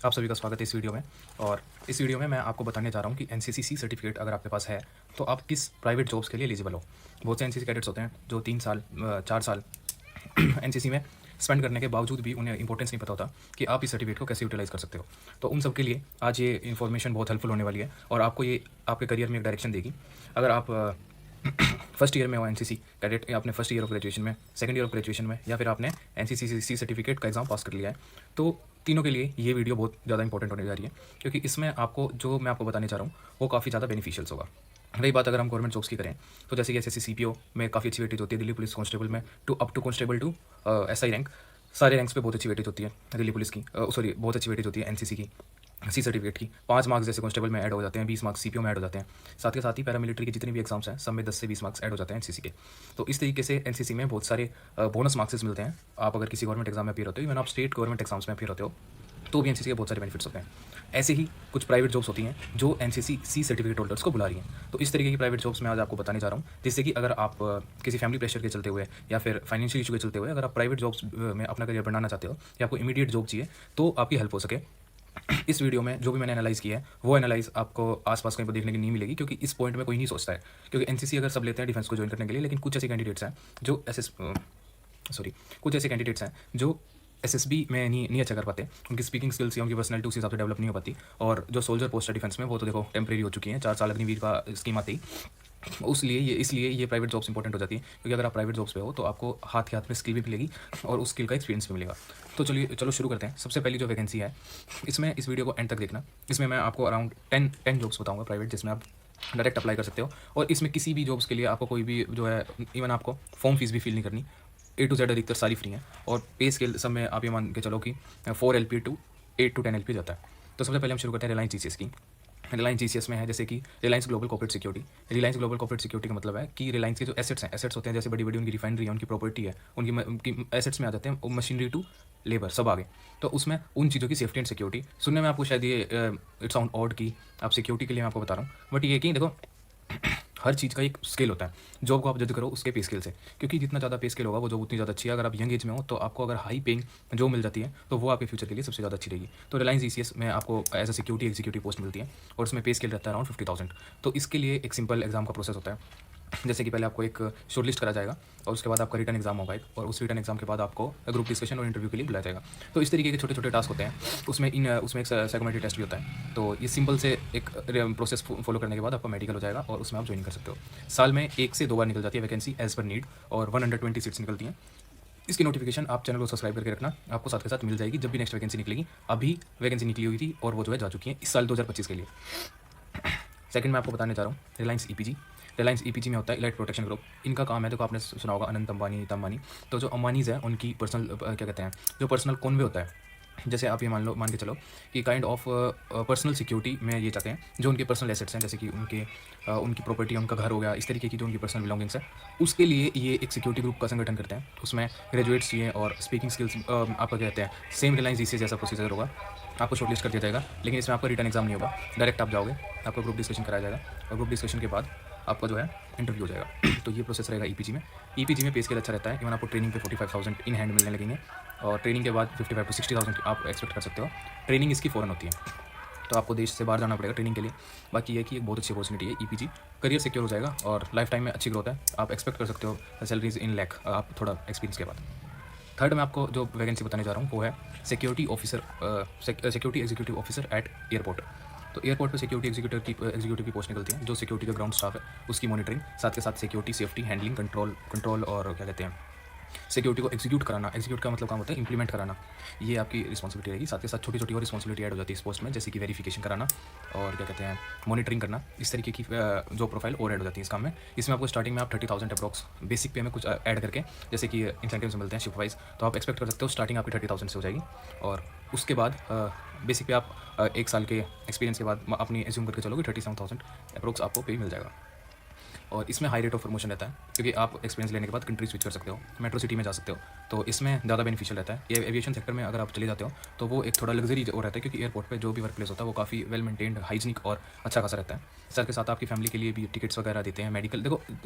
आप सभी का स्वागत है इस वीडियो में। और इस वीडियो में मैं आपको बताने जा रहा हूँ कि एनसीसी सर्टिफिकेट अगर आपके पास है तो आप किस प्राइवेट जॉब्स के लिए एलिजिबल हो। बहुत से एनसीसी कैडेट्स होते हैं जो 3 साल 4 साल एनसीसी में स्पेंड करने के बावजूद भी उन्हें इंपॉर्टेंस नहीं पता होता कि आप इस सर्टिफिकेट को कैसे यूटिलाइज़ कर सकते हो। तो उन सब के लिए आज ये इन्फॉर्मेशन बहुत हेल्पफुल होने वाली है और आपको ये आपके करियर में एक डायरेक्शन देगी। अगर आप फर्स्ट ईयर में हो एनसीसी कैडेट, या आपने फर्स्ट ईयर ऑफ ग्रेजुएशन में, सेकंड ईयर ऑफ ग्रेजुएशन में, या फिर आपने एनसीसी सर्टिफिकेट का एग्जाम पास कर लिया है, तो तीनों के लिए ये वीडियो बहुत ज़्यादा इंपॉर्टेंट होने जा रही है, क्योंकि इसमें आपको जो मैं आपको बताने जा रहा हूँ वो काफ़ी ज़्यादा बेनिफिशियल्स होगा। रही बात अगर हम गवर्नमेंट जॉब्स की करें तो जैसे कि एसएससी सीपीओ में काफ़ी अच्छी वेटेज होती है, दिल्ली पुलिस कांस्टेबल में up to constable to SI rank, सारे रैंक्स पे बहुत अच्छी वेटेज होती है दिल्ली पुलिस की, सॉरी बहुत अच्छी वेटेज होती है एनसीसी की, सी सर्टिफिकेट की। 5 मार्क्स जैसे कांस्टेबल में ऐड हो जाते हैं, 20 मार्क्स सीपीओ में ऐड हो जाते हैं। साथ के साथ ही पैरामिलिट्री के जितने भी एग्जाम्स हैं सब में 10 से 20 मार्क्स ऐड हो जाते हैं एनसीसी के। तो इस तरीके से एनसीसी में बहुत सारे बोनस मार्क्स मिलते हैं। आप अगर किसी गवर्नमेंट एग्जाम में अपीयर होते हो, इवन आप स्टेट गवर्नमेंट एग्जाम्स में अपीयर होते हो, तो भी एनसीसी के बहुत सारे बेनिफिट्स होते हैं। ऐसे ही कुछ प्राइवेट जॉब्स होती हैं जो एनसीसी सी सर्टिफिकेट होल्डर्स को बुला रही हैं। तो इस तरीके की प्राइवेट जॉब्स मैं आज आपको बताने जा रहा हूँ, जिससे कि अगर आप किसी फैमिली प्रेशर के चलते हुए या फिर फाइनेंशियल इशू के चलते हुए अगर आप प्राइवेट जॉब्स में अपना करियर बनाना चाहते हो या आपको इमीडिएट जॉब चाहिए तो आपकी हेल्प हो सके। इस वीडियो में जो भी मैंने एनालाइज किया है वो एनालाइज आपको आसपास कहीं पर देखने की नहीं मिलेगी, क्योंकि इस पॉइंट में कोई नहीं सोचता है। क्योंकि एनसीसी अगर सब लेते हैं डिफेंस को ज्वाइन करने के लिए, लेकिन कुछ ऐसे कैंडिडेट्स हैं जो कुछ ऐसे कैंडिडेट्स हैं जो एसएसबी में नहीं अच्छा कर पाते, उनकी स्पीकिंग स्किल्स या उनकी पर्सनैलिटी उस हिसाब से डेवलप नहीं हो पाती। और जो सोल्जर पोस्ट है डिफेंस में वो तो देखो टेम्प्रेरी हो चुकी है, 4 साल अग्निवीर का स्कीम आते ही। इसलिए ये प्राइवेट जॉब्स इंपॉर्टेंट हो जाती है, क्योंकि अगर आप प्राइवेट जॉब्स पे हो तो आपको हाथ के हाथ में स्किल भी मिलेगी और उस स्किल का एक्सपीरियंस भी मिलेगा। तो चलो शुरू करते हैं। सबसे पहली जो वैकेंसी है, इसमें इस वीडियो को एंड तक देखना। इसमें मैं आपको अराउंड 10 जॉब्स बताऊंगा प्राइवेट, जिसमें आप डायरेक्ट अप्लाई कर सकते हो। और इसमें किसी भी जॉब्स के लिए आपको कोई भी जो है, इवन आपको फॉर्म फीस भी फिल नहीं करनी। A to Z अधिकतर सारी फ्री हैं। और पे स्केल सब में आप ये मान के चलो कि 4 LP टू 8 to 10 LP जाता है। तो सबसे पहले हम शुरू करते हैं रिलायंस जीसीएस की। रिलायंस जीसीएस में है जैसे कि Reliance global corporate security. Reliance global corporate security का मतलब है कि रिलायंस के जो एसेट्स हैं, एसेट्स होते हैं जैसे बड़ी बड़ी उनकी रिफाइनरी है, उनकी प्रॉपर्टी है, उनकी एसेट्स में आ जाते हैं मशीनरी टू लेबर सब आगे। तो उसमें उन चीज़ों की सेफ्टी एंड सिक्योरिटी सुनने में आपको शायद ये इट्स साउंड ऑड की आप सिक्योरिटी के लिए मैं आपको बता रहा हूँ, बट ये कि देखो हर चीज़ का एक स्केल होता है। जॉब को आप जज करो उसके पे स्केल से, क्योंकि जितना ज़्यादा पे स्केल होगा वो जॉब उतनी ज़्यादा अच्छी है। अगर आप यंग एज में हो तो आपको अगर हाई पेइंग जॉब मिल जाती है तो वो आपके फ्यूचर के लिए सबसे ज़्यादा अच्छी रहेगी। तो रिलायंस ईसीएस में आपको as a security executive post मिलती है और उसमें पे स्केल रहता है अराउंड 50,000। तो इसके लिए एक सिंपल एग्जाम का प्रोसेस होता है। जैसे कि पहले आपको एक शॉर्ट लिस्ट करा जाएगा और उसके बाद आपका रिटर्न एग्जाम होगा एक, और उस रिटर्न एग्जाम के बाद आपको ग्रुप डिस्कशन और इंटरव्यू के लिए बुलाया जाएगा। तो इस तरीके के छोटे छोटे टास्क होते हैं। उसमें एक साइकोमेट्री टेस्ट भी होता है। तो ये सिंपल से एक प्रोसेस फॉलो करने के बाद आपका मेडिकल हो जाएगा और उसमें आप ज्वाइन कर सकते हो। साल में 1 से 2 बार निकल जाती है वैकेंसी एज पर नीड, और 120 सीट्स निकलती हैं। इसकी नोटिफिकेशन आप चैनल को सब्सक्राइब करके रखना, आपको साथ के साथ मिल जाएगी जब भी नेक्स्ट वैकेंसी निकलेगी। अभी वैकेंसी निकली हुई थी और वो जो है जा चुकी है इस साल 2025 के लिए। सेकंड मैं आपको बताने जा रहा हूँ रिलायंस ईपीजी। रिलायंस ईपीजी में होता है इलाइट प्रोटेक्शन ग्रुप। इनका काम है, देखो आपने सुना होगा अनंत अंबानी, नीता अंबानी। तो जो अंबानीज़ है उनकी पर्सनल क्या कहते हैं, जो पर्सनल कॉन्वे होता है, जैसे आप ये मान के चलो कि काइंड ऑफ पर्सनल सिक्योरिटी में ये चाहते हैं जो उनके पर्सनल एसेट्स हैं, जैसे कि उनकी प्रॉपर्टी, उनका घर हो गया, इस तरीके की जो उनकी पर्सनल बिलोंगिंग्स है, उसके लिए ये एक सिक्योरिटी ग्रुप का संगठन करते हैं। उसमें ग्रेजुएट्स चाहिए और स्पीकिंग स्किल्स आपका कहते हैं सेम रिलायंस जीसीएस जैसा प्रोसीजर होगा। आपको शॉर्टलिस्ट कर दिया जाएगा, लेकिन इसमें आपका रिटर्न एग्जाम नहीं होगा, डायरेक्ट आप जाओगे, आपका ग्रुप डिस्कशन कराया जाएगा और ग्रुप डिस्कशन के बाद आपका जो है इंटरव्यू हो जाएगा। तो ये प्रोसेस रहेगा ईपीजी में। ईपीजी में पे स्केल अच्छा रहता है, इवन आपको ट्रेनिंग पे 45,000 इन हैंड मिलने लगेंगे, और ट्रेनिंग के बाद 55 to 60,000 आप एक्सपेक्ट कर सकते हो। ट्रेनिंग इसकी फ़ौरन होती है, तो आपको देश से बाहर जाना पड़ेगा ट्रेनिंग के लिए। बाकी ये कि एक बहुत अच्छी अपॉर्चुनिटी है ईपीजी, करियर सिक्योर हो जाएगा और लाइफ टाइम में अच्छी ग्रोथ है। आप एक्सपेक्ट कर सकते हो सैलरीज इन लैख, आप थोड़ा एक्सपीरियंस के बाद। थर्ड मैं आपको जो वैकेंसी बताने जा रहा हूँ वो है security executive officer eight airport. तो एयरपोर्ट पे सिक्योरिटी एग्जीक्यूटिव की पोस्ट निकलती है, जो सिक्योरिटी का ग्राउंड स्टाफ है उसकी मॉनिटरिंग, साथ के साथ सिक्योरिटी, सेफ्टी, हैंडलिंग, कंट्रोल और क्या कहते हैं, सिक्योरिटी को एग्जीक्यूट कराना। एग्जीक्यूट का मतलब काम होता है इंप्लीमेंट कराना, ये आपकी रिस्पॉन्सिबिलिटी रहेगी। साथ के साथ छोटी छोटी और रिस्पॉन्सिबिलिटी ऐड हो जाती है इस पोस्ट में, जैसे कि वेरिफिकेशन कराना और क्या कहते हैं मॉनिटरिंग करना। इस तरीके की जो प्रोफाइल और ऐड हो जाती है इस काम में। इसमें आपको स्टार्टिंग में आप 30,000 अप्रॉक्स बेसिक पे में कुछ ऐड करके, जैसे कि इंसेंटिव्स मिलते हैं शिफ्ट वाइज, तो आप एक्सपेक्ट कर सकते हो स्टार्टिंग आपकी 30,000 से हो जाएगी। और उसके बाद बेसिक पे आप 1 साल के एक्सपीरियंस के बाद अपनी एज्यूम करके चलोगे 37,000 अप्रॉक्स आपको पे मिल जाएगा। और इसमें हाई रेट ऑफ प्रमोशन रहता है, क्योंकि आप एक्सपीरियंस लेने के बाद कंट्री स्विच कर सकते हो, मेट्रो सिटी में जा सकते हो, तो इसमें ज़्यादा बेनिफिशियल रहता है। ये एविएशन सेक्टर में अगर आप चले जाते हो तो वो एक थोड़ा लग्जरी हो रहता है, क्योंकि एयरपोर्ट पे जो भी वर्क प्लेस होता है वो काफ़ी वेल मेंटेन्ड, हाइजीनिक और अच्छा खासा रहता है। साथ के साथ आपकी फैमिली के लिए भी टिकट्स वगैरह देते हैं, मेडिकल, देखो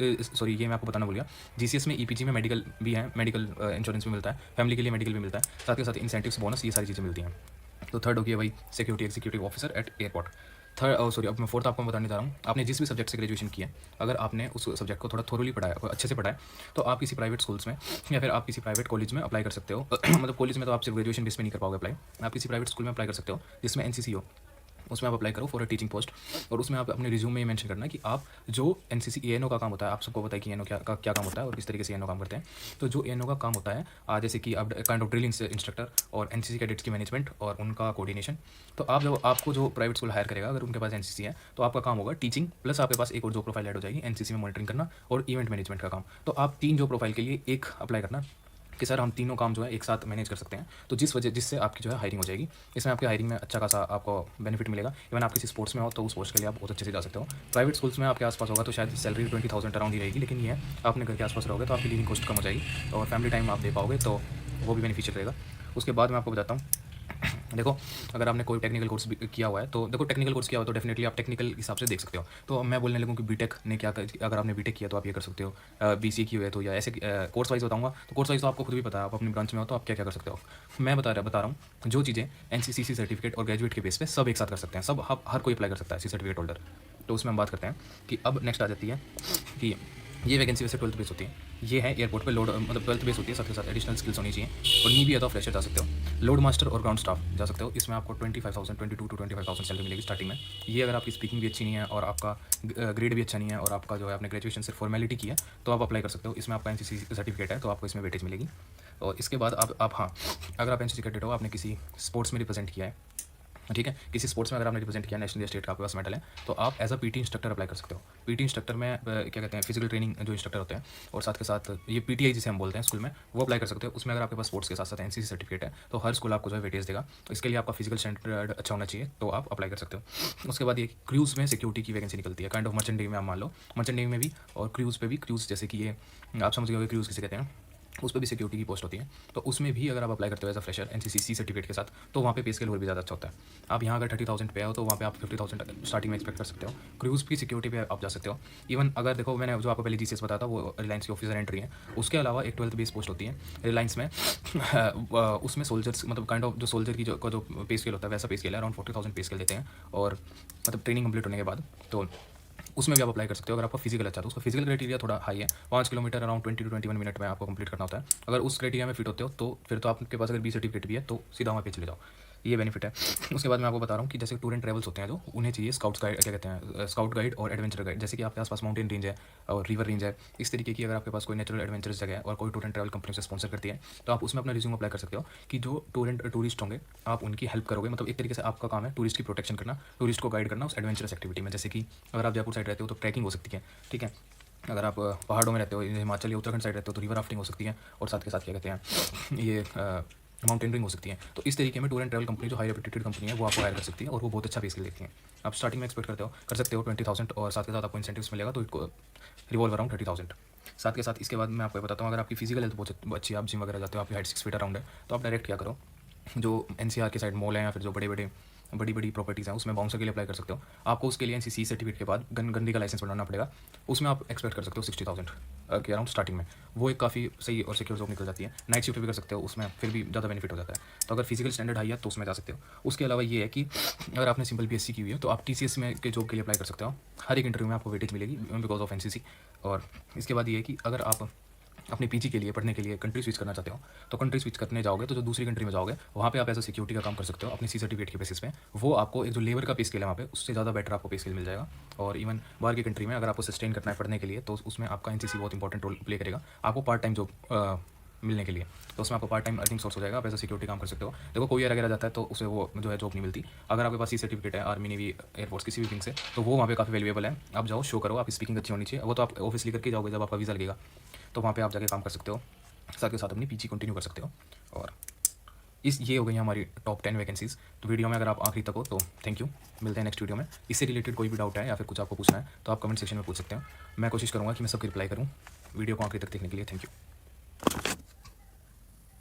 सॉरी ये मैं आपको बताना भूल गया, जीसीएस में ईपीजी में मेडिकल भी है, मेडिकल इंश्योरेंस भी मिलता है, फैमिली के लिए मेडिकल भी मिलता है, साथ के साथ इंसेंटिव्स, बोनस, ये सारी चीज़ें मिलती हैं। तो थर्ड हो गया वही security executive officer eight airport. अब मैं फोर्थ आपको बताने जा रहा हूँ, आपने जिस भी सब्जेक्ट से ग्रेजुएशन किया है, अगर आपने उस सब्जेक्ट को थोड़ा थोरोली पढ़ाया, अच्छे से पढ़ाया, तो आप किसी प्राइवेट स्कूल्स में या फिर आप किसी प्राइवेट कॉलेज में अप्लाई कर सकते हो। मतलब कॉलेज में तो आप सिर्फ ग्रेजुएशन बेस पे नहीं कर पाओगे अप्लाई, आप किसी प्राइवेट स्कूल में अप्लाई कर सकते हो जिसमें एनसीसी हो, उसमें आप अप्लाई करो फॉर अ टीचिंग पोस्ट। और उसमें आप अपने रिज्यूम में मेंशन करना है कि आप जो एनसीसी एएनओ का काम होता है, आप सबको पता है कि एएनओ क्या काम होता है और किस तरीके से एएनओ काम करते हैं। तो जो एएनओ का काम होता है, जैसे कि आप काइंड ऑफ ड्रिलिंग इंस्ट्रक्टर और एनसीसी कैडेट्स की मैनेजमेंट और उनका कोऑर्डिनेशन। तो आप जब आपको जो प्राइवेट स्कूल हायर करेगा, अगर उनके पास एनसीसी है, तो आपका काम होगा टीचिंग प्लस आपके पास एक और जो प्रोफाइल ऐड हो जाएगी एनसीसी में मॉनिटरिंग करना और इवेंट मैनेजमेंट का काम। तो आप 3 जो प्रोफाइल के लिए एक अप्लाई करना कि सर हम तीनों काम जो है एक साथ मैनेज कर सकते हैं, तो जिससे आपकी जो है हायरिंग हो जाएगी। इसमें आपकी हायरिंग में अच्छा खासा आपको बेनिफिट मिलेगा। इवन आप किसी स्पोर्ट्स में हो तो उस पोस्ट के लिए आप बहुत अच्छे से जा सकते हो। प्राइवेट स्कूल्स में आपके आसपास होगा तो शायद सैलरी 20,000 अराउंड ही रहेगी, लेकिन ये आपने घर के आसपास रहोगे तो आपकी लिविंग कॉस्ट कम हो जाएगी और फैमिली टाइम आप दे पाओगे, तो वो भी बेनिफिशियल रहेगा। उसके बाद मैं आपको बताता हूँ, देखो अगर आपने कोई टेक्निकल कोर्स किया हुआ है तो देखो टेक्निकल कोर्स किया हुआ है तो डेफिनेटली आप टेक्निकल हिसाब से देख सकते हो। तो मैं बोलने लगूँ कि बीटेक ने क्या अगर आपने बीटेक किया तो आप ये कर सकते हो, बीसीए की हुई है तो, या ऐसे कोर्स वाइज बताऊंगा तो कोर्स वाइज तो आपको खुद भी पता है, आप अपनी ब्रांच में हो तो आप क्या क्या कर सकते हो। मैं बता रहा हूँ जो चीज़ें एनसीसीसी सर्टिफिकेट और ग्रेजुएट के बेस पे सब एक साथ कर सकते हैं, सब हर कोई अप्लाई कर सकता है सी सर्टिफिकेट होल्डर। तो उसमें हम बात करते हैं कि अब नेक्स्ट आ जाती है कि ये वैकेंसी वैसे 12th बेस होती है, ये है एयरपोर्ट पे लोड, मतलब 12th बेस होती है, साथ के साथ एडिशनल स्किल्स होनी चाहिए। और नी भी है तो फ्रेशर जा सकते हो, लोड मास्टर और ग्राउंड स्टाफ जा सकते हो। इसमें आपको 22 to 25,000 सैलरी मिलेगी स्टार्टिंग में। ये अगर आपकी स्पीकिंग भी अच्छी नहीं है और आपका ग्रेड भी अच्छा नहीं है और आपका जो है आपने ग्रेजुएशन सिर्फ फॉर्मेलिटी की है तो आप अप्लाई कर सकते हो। इसमें आपका एनसीसी सर्टिफिकेट है तो आपको इसमें वेटेज मिलेगी। और इसके बाद आप हाँ, अगर आप एनसीसी कैडेट हो, आपने किसी स्पोर्ट्स में रिप्रेजेंट किया है, ठीक है, किसी स्पोर्ट्स में अगर आपने रिप्रेजेंट किया नेशनल या स्टेट का आपके पास मेडल है, तो आप as a PT instructor apply कर सकते हो। पीटी इंस्ट्रक्टर में क्या कहते हैं, फिजिकल ट्रेनिंग जो इंस्ट्रक्टर होते हैं, और साथ के साथ ये पीटीआई जिसे हम बोलते हैं स्कूल में, वो अप्लाई कर सकते हो। उसमें अगर आपके पास स्पोर्ट्स के साथ साथ एनसीसी सर्टिफिकेट है तो हर स्कूल आपको जो है वेटेज देगा। तो इसके लिए आपका फिजिकल स्टैंडर्ड अच्छा होना चाहिए, तो आप अप्लाई कर सकते हो। उसके बाद ये क्रूज़ में सिक्योरिटी की वैकेंसी निकलती है, काइंड ऑफ मर्चेंट नेवी में आप मान लो, मर्चेंट नेवी में भी और क्रूज़ पे भी। क्रूज़ जैसे कि ये आप समझ गए क्रूज़ किसे कहते हैं, उस पर भी सिक्योरिटी की पोस्ट होती है। तो उसमें भी अगर आप अप्लाई करते हो as a fresher NCC certificate के साथ, तो वहाँ पे पे स्केल और भी ज़्यादा अच्छा होता है। आप यहाँ अगर 30,000 पे हो तो वहाँ पे आप 50,000 स्टार्टिंग में एक्सपेक्ट कर सकते हो। क्रूज़ की सिक्योरिटी पे आप जा सकते हो। इवन अगर देखो, मैंने जो आपको पहले जीसीएस बताया था वो रिलायंस की ऑफिसर एंट्री है, उसके अलावा एक 12th बेस पोस्ट होती है रिलायंस में। उसमें सोल्जर्स, मतलब काइंड ऑफ जो सोल्जर की जो पे स्केल होता है वैसा पे स्केल है, अराउंड 40,000 पे स्केल देते हैं। और मतलब ट्रेनिंग कंप्लीट होने के बाद तो उसमें भी आप अप्लाई कर सकते हो। अगर आपका फिजिकल अच्छा, तो उसका फिजिकल क्राइटेरिया थोड़ा हाई है, 5 किलोमीटर अराउंड 20 to 21 मिनट में आपको कंप्लीट करना होता है। अगर उस क्राइटेरिया में फिट होते हो तो फिर तो आपके पास अगर बी सर्टिफिकेट भी है तो सीधा वहाँ पे चले जाओ, ये बेनिफिट है। उसके बाद मैं आपको बता रहा हूँ कि जैसे टूर एंड ट्रैवल्स होते हैं जो, उन्हें चाहिए स्काउट्स गाइड, क्या कहते हैं, स्काउट गाइड और एडवेंचर गाइड। जैसे कि आपके आसपास माउंटेन रेंज है और रिवर रेंज है, इस तरीके की अगर आपके पास कोई नेचुरल एडवेंचरस जगह है और कोई टूर एंड ट्रैवल कंपनी से स्पॉन्सर करती है, तो आप उसमें अपना रिज्यूम अप्लाई कर सकते हो कि जो टूरिस्ट होंगे आप उनकी हेल्प करोगे। मतलब एक तरीके से आपका काम है टूरिस्ट की प्रोटेक्शन करना, टूरिस्ट को गाइड करना उस एडवेंचरस एक्टिविटी में। जैसे कि अगर आप जयपुर साइड रहते हो तो ट्रैकिंग हो सकती है, ठीक है। अगर आप पहाड़ों में रहते हो, हिमाचल या उत्तराखंड साइड रहते हो तो रिवर राफ्टिंग हो सकती है, और साथ के साथ क्या कहते हैं ये माउंटेनियरिंग हो सकती है। तो इस तरीके में टूर एंड ट्रैवल कंपनी जो हाई रेप्यूटेड कंपनी है वो आपको हायर कर सकती है और वो बहुत अच्छा पे स्केल देती है। आप स्टार्टिंग में एक्सपेक्ट कर सकते हो 20,000 और साथ के साथ आपको इंसेंटिव्स मिलेगा तो इट रिवॉल्व अराउंड 30,000। साथ के साथ इसके बाद मैं आपको बताता हूँ, अगर आपकी फिजिकल हेल्थ बहुत अच्छी है, आप जिम वगैरह जाते हो, आपकी हाइट 6 फीट अराउंड है, तो आप डायरेक्ट क्या करो, जो एनसीआर के साइड मॉल है या फिर जो बड़ी बड़ी प्रॉपर्टीज़ हैं उसमें बाउंसर के लिए अप्लाई कर सकते हो। आपको उसके लिए एनसीसी सर्टिफिकेट के बाद गंदी का लाइसेंस बनाना पड़ेगा। उसमें आप एक्सपेक्ट कर सकते हो 60,000 के अराउंड स्टार्टिंग में। वो एक काफ़ी सही और सिक्योर जॉब निकल जाती है। नाइट शिफ्ट भी कर सकते हो, उसमें फिर भी ज़्यादा बेनिफिट हो जाता है। तो अगर फिजिकल स्टैंडर्ड हाई है तो उसमें जा सकते हो। उसके अलावा ये है कि अगर आपने सिंपल बीएससी की हुई है तो आप टीसीएस में के जॉब के लिए अप्लाई कर सकते हो। हर एक इंटरव्यू में आपको वेटेज मिलेगी बिकॉज ऑफ एनसीसी। और इसके बाद ये है कि अगर आप अपने पीजी के लिए पढ़ने के लिए कंट्री स्विच करना चाहते हो तो कंट्री स्विच करने जाओगे तो जो दूसरी कंट्री में जाओगे वहाँ पे आप एज अ सिक्योरिटी का काम कर सकते हो अपनी सी सर्टिफिकेट के बेसिस पे। वो आपको एक जो लेबर का पे स्केल है वहाँ पे उससे ज़्यादा बेटर आपको पे स्केल मिल जाएगा। और इवन बाहर की कंट्री में अगर आपको सस्टेन करना है पढ़ने के लिए तो उसमें आपका एनसीसी बहुत इंपॉर्टेंट रोल प्ले करेगा आपको पार्ट टाइम जॉब मिलने के लिए। तो उसमें आपको पार्ट टाइम अर्निंग सोर्स हो जाएगा, आप एज अ सिक्योरिटी काम कर सकते हो। देखो कोई अगर जाता है तो उसे वो जो है जॉब नहीं मिलती। अगर आपके पास सी सर्टिफिकेट है आर्मी नेवी एयरफोर्स किसी भी विंग से तो वो वहाँ पे काफ़ी वैल्यूएबल है। आप जाओ शो करो, आपकी स्पीकिंग अच्छी होनी चाहिए, वो तो आप ऑफिसली करके जाओगे जब आपका वीज़ा लगेगा तो वहाँ पे आप जाके काम कर सकते हो, साथ के साथ अपनी पीजी कंटिन्यू कर सकते हो। और ये हो गई हमारी टॉप 10 वैकेंसीज़। तो वीडियो में अगर आप आखिरी तक हो तो थैंक यू, मिलते हैं नेक्स्ट वीडियो में। इससे रिलेटेड कोई भी डाउट है या फिर कुछ आपको पूछना है तो आप कमेंट सेक्शन में पूछ सकते हो। मैं कोशिश करूँगा कि मैं सबकी रिप्लाई करूँ। वीडियो को आखिरी तक देखने के लिए थैंक यू।